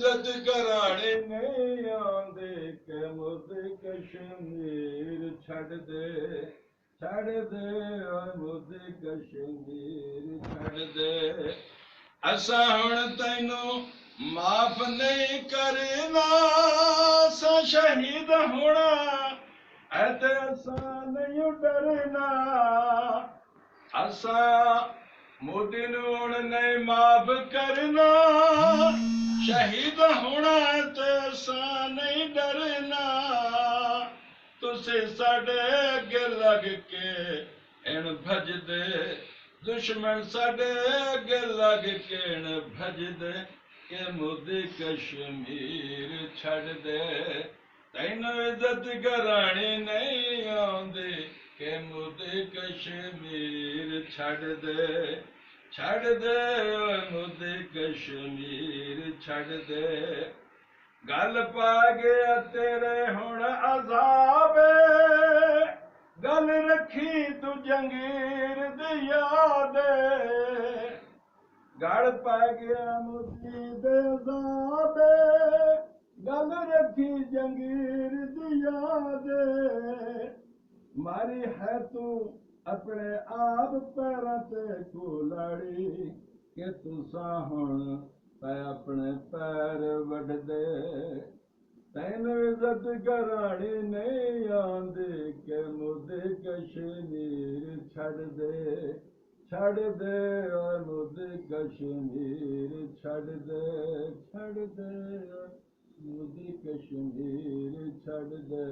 इज्जत कराने नहीं आंदे के मुझे कश्मीर छड़ दे मुझे कश्मीर छड़ दे असा हुण तैनू माफ नहीं करना सा शहीद होना ऐते असा नहीं डरना असा मोदी नू हुण नहीं माफ करना शहीद होना ते असा नहीं डरना तुसी साडे अगे लग के इन भजदे दुश्मन साडे अगे लग के इन भजदे के मोदी कश्मीर छड़ दे तैनू इज्जत करानी नहीं आंदी के मोदी कश्मीर छड़ दे मोदी कश्मीर छड़ दे गल पा गया तेरे हुण अज़ाबे गल रखी तू जंगीर दी याद गल पा गया मोदी दे अज़ाबे गल रखी जंगीर दी याद मारी है तू अपने आप पैरां ते कुलाड़ी के तुसा हुण पै अपने पैर वढ दे तैनू इज्जत करानी नहीं आंदी के मुझे कश्मीर छड़ दे ओए मुझे कश्मीर छड़ दे मुझे कश्मीर छड़ दे